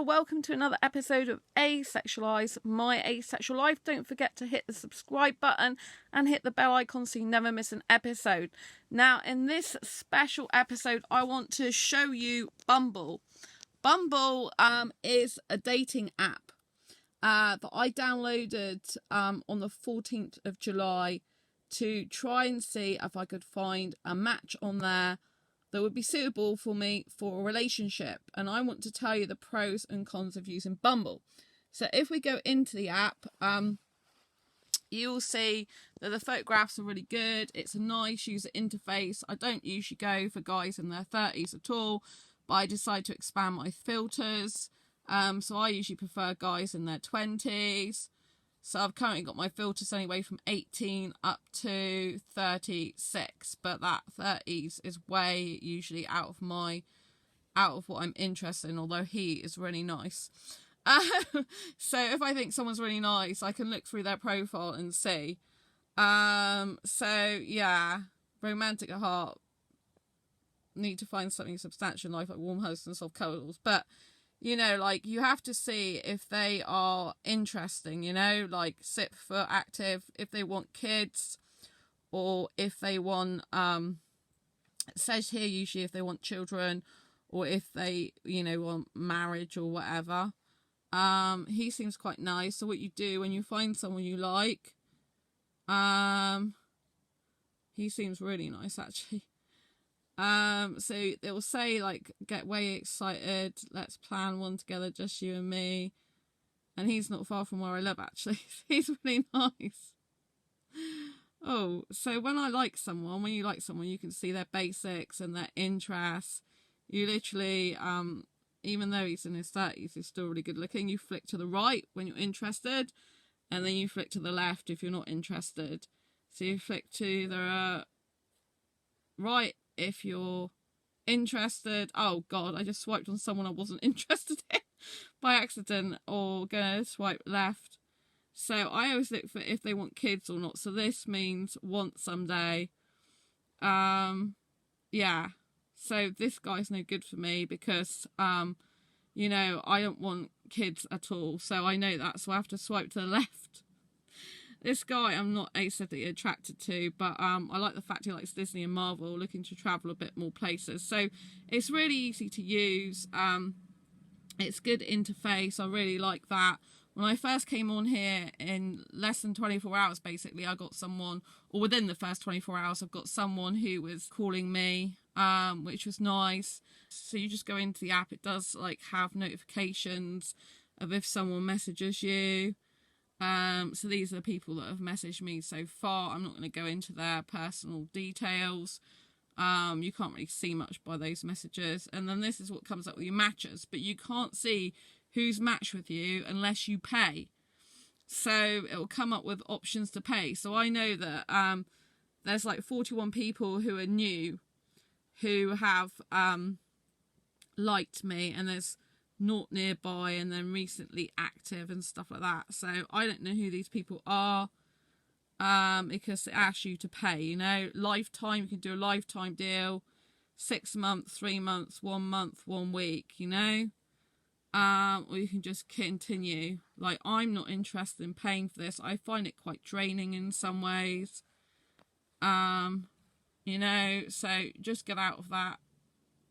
welcome to another episode of Asexualise, my asexual life. Don't forget to hit the subscribe button and hit the bell icon so you never miss an episode. Now, in this special episode, I want to show you Bumble. Bumble is a dating app that I downloaded on the 14th of July to try and see if I could find a match on there that would be suitable for me for a relationship. And I want to tell you the pros and cons of using Bumble. So if we go into the app, you'll see that the photographs are really good. It's a nice user interface. I don't usually go for guys in their 30s at all, but I decide to expand my filters. So I usually prefer guys in their 20s. So I've currently got my filters anyway from 18 up to 36, but that 30s is way usually out of what I'm interested in, although he is really nice. So if I think someone's really nice, I can look through their profile and see. So yeah, romantic at heart. Need to find something substantial in life, like warm hugs and soft cuddles, but you know, like, you have to see if they are interesting, you know, like SIP for active, if they want kids, or if they want, it says here usually if they want children, or if they, you know, want marriage or whatever. He seems quite nice. So what you do when you find someone you like, he seems really nice actually. So it will say like, get way excited, let's plan one together, just you and me. And he's not far from where I live actually. He's really nice. Oh, so when you like someone, you can see their basics and their interests. You literally, even though he's in his 30s, he's still really good looking. You flick to the right when you're interested, and then you flick to the left if you're not interested. So you flick to the right if you're interested. Oh god, I just swiped on someone I wasn't interested in by accident, or gonna swipe left. So I always look for if they want kids or not. So this means want someday. Yeah, so this guy's no good for me because you know, I don't want kids at all, so I know that, so I have to swipe to the left. This guy I'm not aesthetically attracted to, but I like the fact he likes Disney and Marvel, looking to travel a bit more places. So it's really easy to use. It's good interface. I really like that. When I first came on here, in less than 24 hours, basically, I got someone, or within the first 24 hours, I've got someone who was calling me, which was nice. So you just go into the app. It does like have notifications of if someone messages you. So these are the people that have messaged me so far. I'm not going to go into their personal details. You can't really see much by those messages. And then this is what comes up with your matches, but you can't see who's matched with you unless you pay. So it will come up with options to pay. So I know that there's like 41 people who are new who have liked me, and there's not nearby, and then recently active and stuff like that. So I don't know who these people are, because it asks you to pay, you know. Lifetime, you can do a lifetime deal, 6 months, 3 months, 1 month, 1 week, you know. Or you can just continue. Like, I'm not interested in paying for this. I find it quite draining in some ways, you know. So just get out of that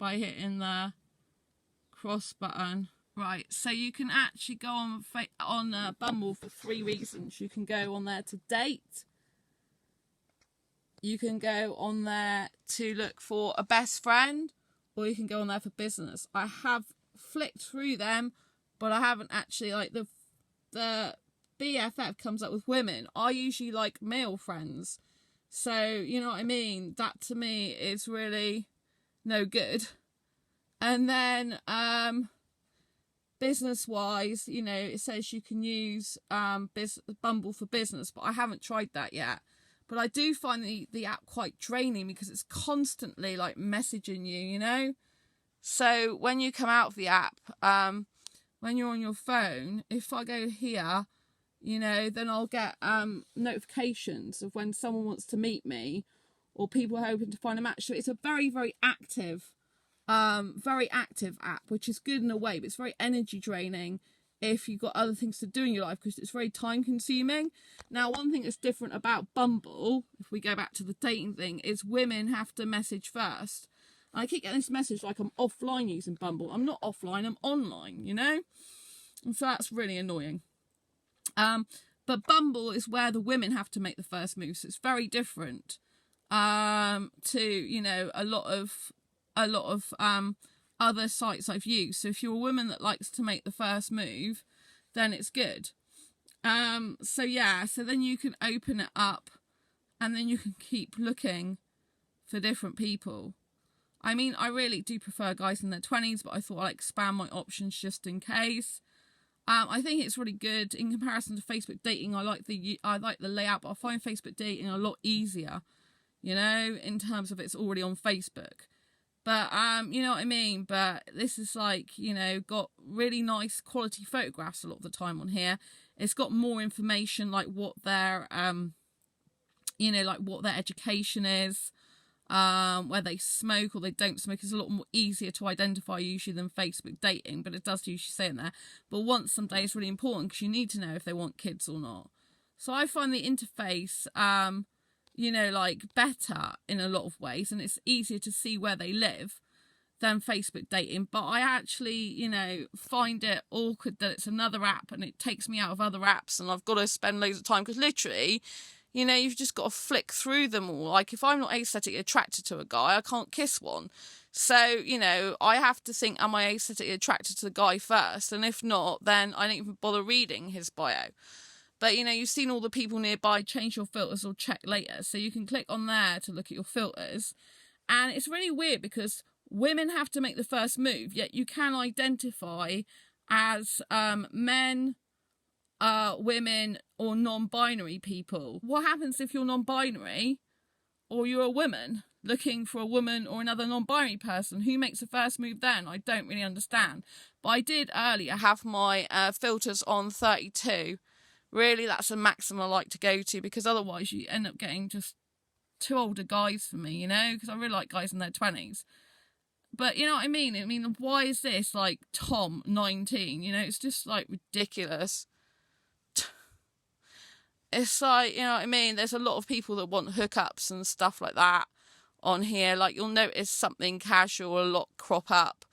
by hitting the cross button. Right, so you can actually go on Bumble for 3 reasons. You can go on there to date. You can go on there to look for a best friend, or you can go on there for business. I have flicked through them, but I haven't actually, like, the BFF comes up with women. I usually like male friends. So, you know what I mean? That to me is really no good. And then business wise, you know, it says you can use Bumble for business, but I haven't tried that yet. But I do find the app quite draining because it's constantly like messaging you, you know. So when you come out of the app, when you're on your phone, if I go here, you know, then I'll get notifications of when someone wants to meet me, or people are hoping to find a match. So it's a very, very active very active app, which is good in a way, but it's very energy draining if you've got other things to do in your life, because it's very time consuming. Now, one thing that's different about Bumble, if we go back to the dating thing, is women have to message first. I keep getting this message like I'm offline using Bumble. I'm not offline, I'm online, you know? And so that's really annoying. But Bumble is where the women have to make the first move. So it's very different to, you know, a lot of other sites I've used. So if you're a woman that likes to make the first move, then it's good. So yeah, so then you can open it up and then you can keep looking for different people. I mean, I really do prefer guys in their 20s, but I thought I'd expand my options just in case. I think it's really good in comparison to Facebook dating. I like the layout, but I find Facebook dating a lot easier, you know, in terms of it's already on Facebook. But, you know what I mean? But this is like, you know, got really nice quality photographs a lot of the time on here. It's got more information, like what their, you know, like what their education is, where they smoke or they don't smoke. Is a lot more easier to identify usually than Facebook dating, but it does usually say in there. But once someday is really important because you need to know if they want kids or not. So I find the interface, you know, like better in a lot of ways, and it's easier to see where they live than Facebook dating. But I actually, you know, find it awkward that it's another app and it takes me out of other apps and I've got to spend loads of time because literally, you know, you've just got to flick through them all. Like if I'm not aesthetically attracted to a guy, I can't kiss one. So, you know, I have to think, am I aesthetically attracted to the guy first? And if not, then I don't even bother reading his bio. But, you know, you've seen all the people nearby, change your filters or check later. So you can click on there to look at your filters. And it's really weird because women have to make the first move, yet you can identify as men, women or non-binary people. What happens if you're non-binary or you're a woman looking for a woman or another non-binary person? Who makes the first move then? I don't really understand. But I did earlier have my filters on 32. Really, that's a maximum I like to go to because otherwise you end up getting just two older guys for me, you know, because I really like guys in their 20s. But you know what I mean? I mean, why is this like Tom 19? You know, it's just like ridiculous. It's like, you know what I mean? There's a lot of people that want hookups and stuff like that on here. Like you'll notice something casual a lot crop up,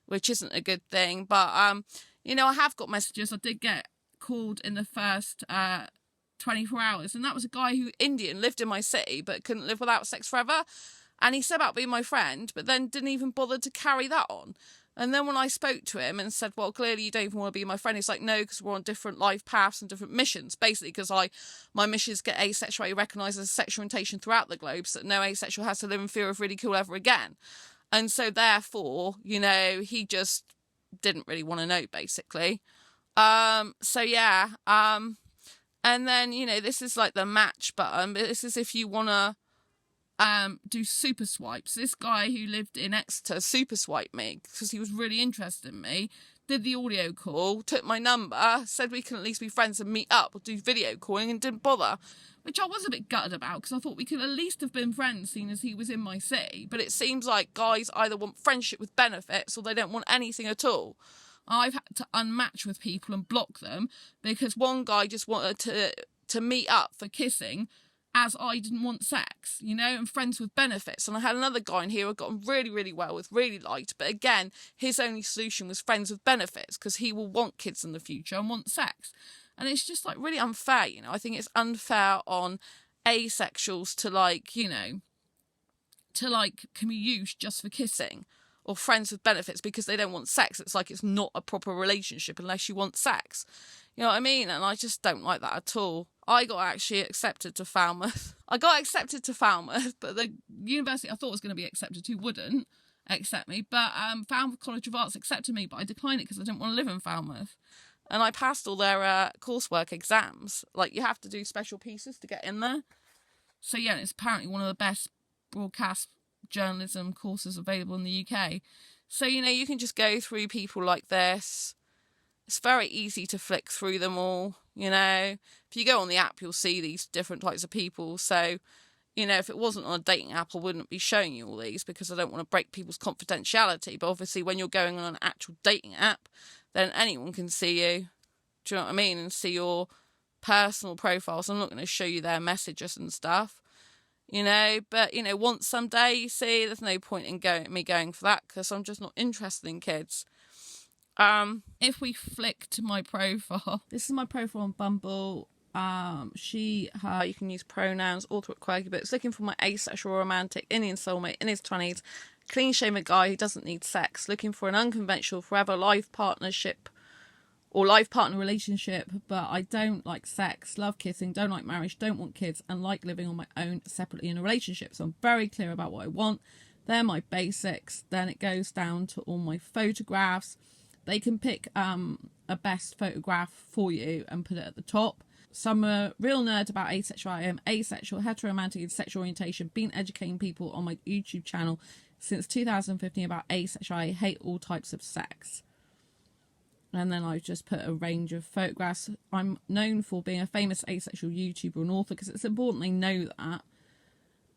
which isn't a good thing. But, you know, I have got messages. I did get called in the first 24 hours. And that was a guy who Indian, lived in my city, but couldn't live without sex forever. And he said about being my friend, but then didn't even bother to carry that on. And then when I spoke to him and said, well, clearly you don't even want to be my friend, he's like, no, because we're on different life paths and different missions. Basically, because my missions get asexuality recognised as a sexual orientation throughout the globe, so that no asexual has to live in fear of ridicule ever again. And so therefore, you know, he just didn't really want to know, basically. So yeah. And then, you know, this is like the match button, but this is if you want to do super swipes. This guy who lived in Exeter super swiped me because he was really interested in me, did the audio call, took my number, said we can at least be friends and meet up or do video calling, and didn't bother, which I was a bit gutted about because I thought we could at least have been friends seeing as he was in my city. But it seems like guys either want friendship with benefits or they don't want anything at all. I've had to unmatch with people and block them because one guy just wanted to meet up for kissing as I didn't want sex, you know, and friends with benefits. And I had another guy in here I got on really, really well with, really liked. But again, his only solution was friends with benefits because he will want kids in the future and want sex. And it's just like really unfair, you know. I think it's unfair on asexuals to like, you know, to like can be used just for kissing or friends with benefits because they don't want sex. It's like it's not a proper relationship unless you want sex. You know what I mean? And I just don't like that at all. I got actually accepted to Falmouth. But the university I thought was going to be accepted to wouldn't accept me. But Falmouth College of Arts accepted me, but I declined it because I didn't want to live in Falmouth. And I passed all their coursework exams. Like, you have to do special pieces to get in there. So, yeah, it's apparently one of the best broadcast journalism courses available in the UK. So, you know, you can just go through people like this. It's very easy to flick through them all, you know. If you go on the app, you'll see these different types of people. So, You know, if it wasn't on a dating app, I wouldn't be showing you all these because I don't want to break people's confidentiality. But obviously when you're going on an actual dating app, then anyone can see you. Do you know what I mean? And see your personal profiles. I'm not going to show you their messages and stuff, you know. But, you know, once someday, you see, there's no point in me going for that because I'm just not interested in kids. If we flick to my profile, this is my profile on Bumble. She, her, you can use pronouns, author at quirky books, looking for my asexual romantic Indian soulmate in his 20s, clean shaven guy who doesn't need sex, looking for an unconventional forever life partnership or life partner relationship, but I don't like sex, love kissing, don't like marriage, don't want kids, and like living on my own separately in a relationship. So I'm very clear about what I want. They're my basics. Then it goes down to all my photographs. They can pick a best photograph for you and put it at the top. So I'm a real nerd about asexuality. I am asexual, heteromantic, and sexual orientation. Been educating people on my YouTube channel since 2015 about asexuality. Hate all types of sex. And then I've just put a range of photographs. I'm known for being a famous asexual YouTuber and author because it's important they know that.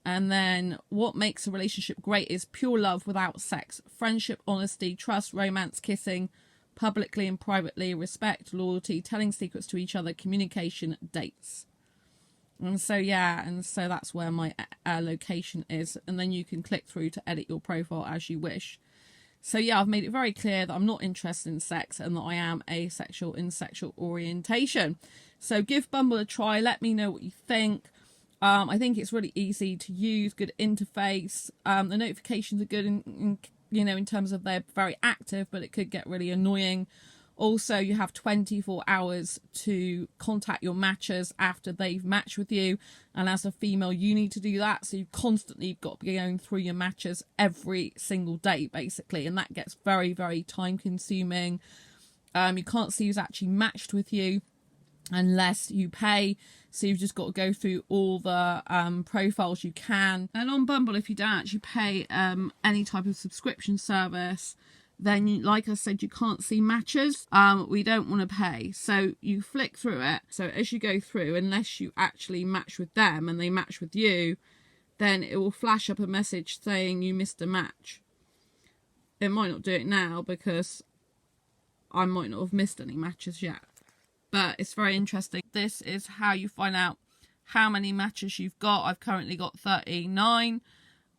And then what makes a relationship great is pure love without sex. Friendship, honesty, trust, romance, kissing, publicly and privately, respect, loyalty, telling secrets to each other, communication, dates. And so, yeah, and so that's where my location is. And then you can click through to edit your profile as you wish. So, yeah, I've made it very clear that I'm not interested in sex and that I am asexual in sexual orientation. So give Bumble a try. Let me know what you think. I think it's really easy to use, good interface. The notifications are good in terms of they're very active, but it could get really annoying. Also, you have 24 hours to contact your matchers after they've matched with you. And as a female, you need to do that. So you've constantly got to be going through your matches every single day, basically. And that gets very, very time consuming. You can't see who's actually matched with you unless you pay. So you've just got to go through all the profiles you can. And on Bumble, if you don't actually pay any type of subscription service, then like I said, you can't see matches. We don't want to pay. So you flick through it. So as you go through, unless you actually match with them and they match with you, then it will flash up a message saying you missed a match. It might not do it now because I might not have missed any matches yet. But it's very interesting. This is how you find out how many matches you've got. I've currently got 39.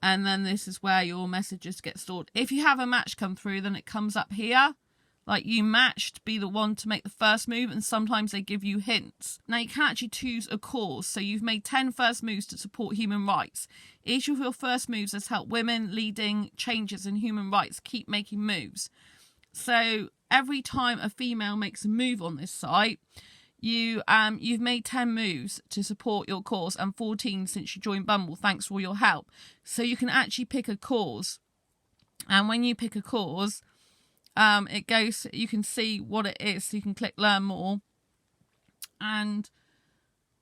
And then this is where your messages get stored. If you have a match come through, then it comes up here. Like you matched, be the one to make the first move. And sometimes they give you hints. Now you can actually choose a cause. So you've made 10 first moves to support human rights. Each of your first moves has helped women leading changes in human rights keep making moves. So every time a female makes a move on this site, you've made 10 moves to support your cause and 14 since you joined Bumble. Thanks for all your help. So you can actually pick a cause. And when you pick a cause, it goes, you can see what it is. So you can click learn more. And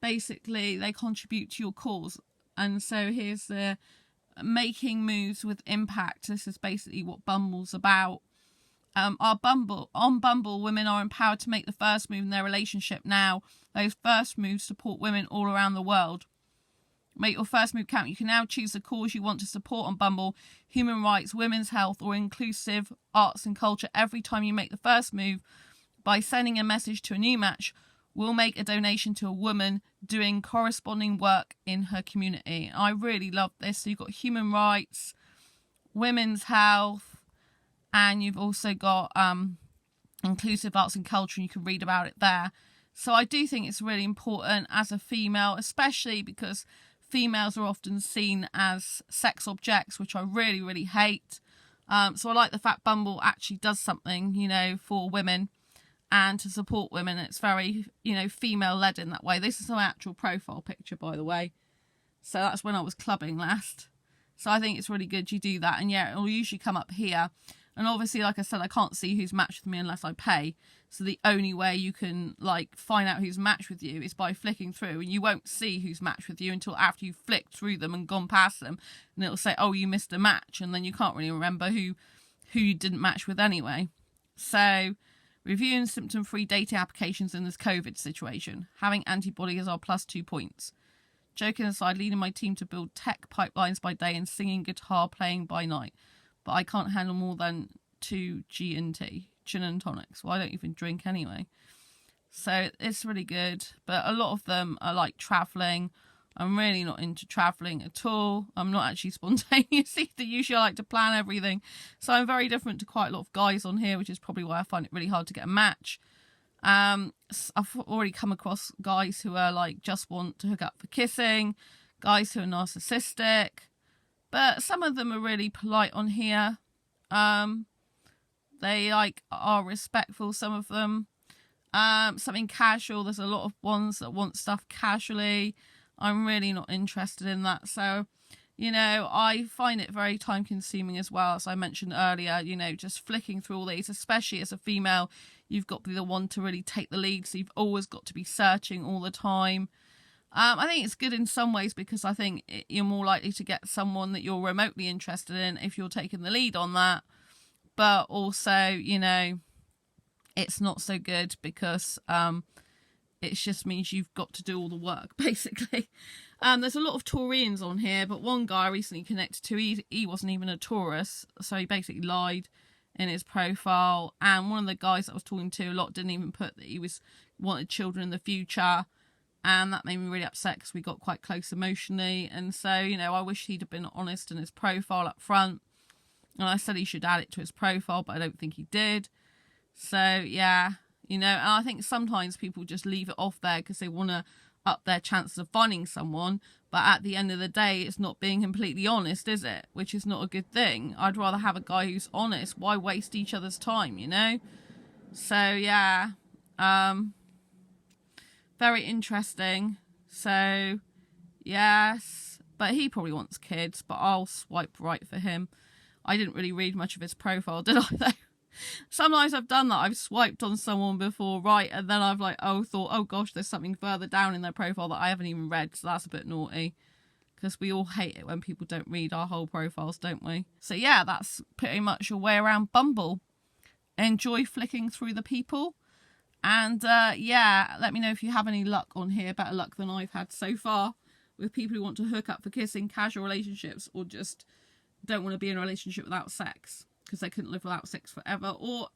basically they contribute to your cause. And so here's the making moves with impact. This is basically what Bumble's about. On Bumble, women are empowered to make the first move in their relationship now. Those first moves support women all around the world. Make your first move count. You can now choose the cause you want to support on Bumble: human rights, women's health, or inclusive arts and culture. Every time you make the first move, by sending a message to a new match, we'll make a donation to a woman doing corresponding work in her community. I really love this. So you've got human rights, women's health, and you've also got inclusive arts and culture, and you can read about it there. So I do think it's really important as a female, especially because females are often seen as sex objects, which I really, really hate. So I like the fact Bumble actually does something, for women and to support women. It's very, female-led in that way. This is my actual profile picture, by the way. So that's when I was clubbing last. So I think it's really good you do that. And yeah, it'll usually come up here. And obviously, like I said, I can't see who's matched with me unless I pay. So the only way you can find out who's matched with you is by flicking through. And you won't see who's matched with you until after you've flicked through them and gone past them. And it'll say, oh, you missed a match. And then you can't really remember who you didn't match with anyway. So reviewing symptom-free dating applications in this COVID situation. Having antibodies are +2 points. Joking aside, leading my team to build tech pipelines by day and singing guitar playing by night. But I can't handle more than 2 G&T, gin and tonics. Well, I don't even drink anyway. So it's really good. But a lot of them are like travelling. I'm really not into travelling at all. I'm not actually spontaneous either. Usually I like to plan everything. So I'm very different to quite a lot of guys on here, which is probably why I find it really hard to get a match. I've already come across guys who are like just want to hook up for kissing, guys who are narcissistic, but some of them are really polite on here. They like are respectful, some of them. Something casual, there's a lot of ones that want stuff casually. I'm really not interested in that. So, you know, I find it very time consuming as well, as I mentioned earlier, you know, just flicking through all these, especially as a female. You've got to be the one to really take the lead, so you've always got to be searching all the time. I think it's good in some ways because I think you're more likely to get someone that you're remotely interested in if you're taking the lead on that. But also, you know, it's not so good because it just means you've got to do all the work, basically. There's a lot of Taurians on here, but one guy I recently connected to, he wasn't even a Taurus, so he basically lied in his profile. And one of the guys that I was talking to a lot didn't even put that he wanted children in the future, and that made me really upset because we got quite close emotionally. And so, you know, I wish he'd have been honest in his profile up front, and I said he should add it to his profile, but I don't think he did. So yeah, you know, and I think sometimes people just leave it off there because they want to up their chances of finding someone, but at the end of the day it's not being completely honest, is it? Which is not a good thing. I'd rather have a guy who's honest. Why waste each other's time, you know? So yeah, very interesting. So yes, but he probably wants kids, but I'll swipe right for him. I didn't really read much of his profile, did I though? Sometimes I've done that. I've swiped on someone before, right, and then I've like, thought, oh gosh, there's something further down in their profile that I haven't even read, so that's a bit naughty. Because we all hate it when people don't read our whole profiles, don't we? So yeah, that's pretty much your way around Bumble. Enjoy flicking through the people. And yeah, let me know if you have any luck on here, better luck than I've had so far, with people who want to hook up for kissing, casual relationships, or just don't want to be in a relationship without sex because they couldn't live without sex forever, or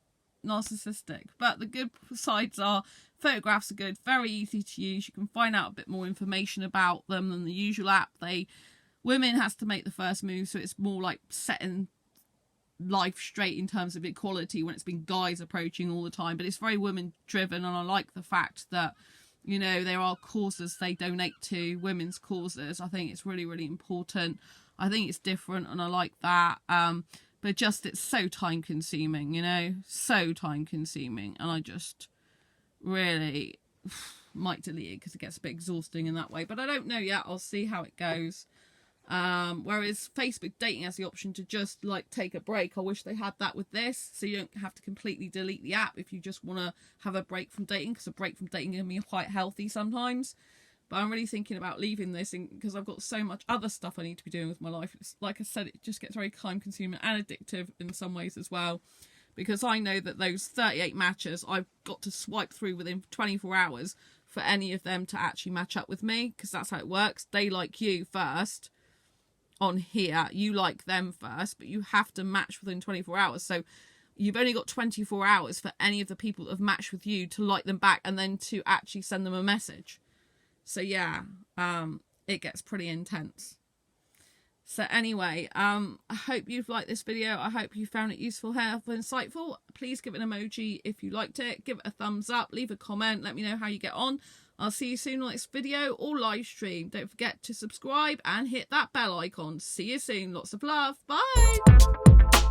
narcissistic. But the good sides are photographs are good, very easy to use. You can find out a bit more information about them than the usual app. Women has to make the first move, so it's more like setting life straight in terms of equality when it's been guys approaching all the time. But it's very women driven, and I like the fact that, you know, there are causes they donate to, women's causes. I think it's really, really important. I think it's different, and I like that. But just, it's so time consuming, you know, so time consuming. And I just really might delete it because it gets a bit exhausting in that way. But I don't know yet. I'll see how it goes. Whereas Facebook dating has the option to just like take a break. I wish they had that with this, so you don't have to completely delete the app if you just want to have a break from dating, because a break from dating can be quite healthy sometimes. But I'm really thinking about leaving this because I've got so much other stuff I need to be doing with my life. It's, like I said, it just gets very time consuming and addictive in some ways as well, because I know that those 38 matches I've got to swipe through within 24 hours for any of them to actually match up with me, because that's how it works. They like you first on here, you like them first, but you have to match within 24 hours. So you've only got 24 hours for any of the people that have matched with you to like them back and then to actually send them a message. So yeah, it gets pretty intense. So anyway, I hope you've liked this video. I hope you found it useful, helpful, insightful. Please give it an emoji if you liked it. Give it a thumbs up. Leave a comment. Let me know how you get on. I'll see you soon on the next video or live stream. Don't forget to subscribe and hit that bell icon. See you soon. Lots of love. Bye.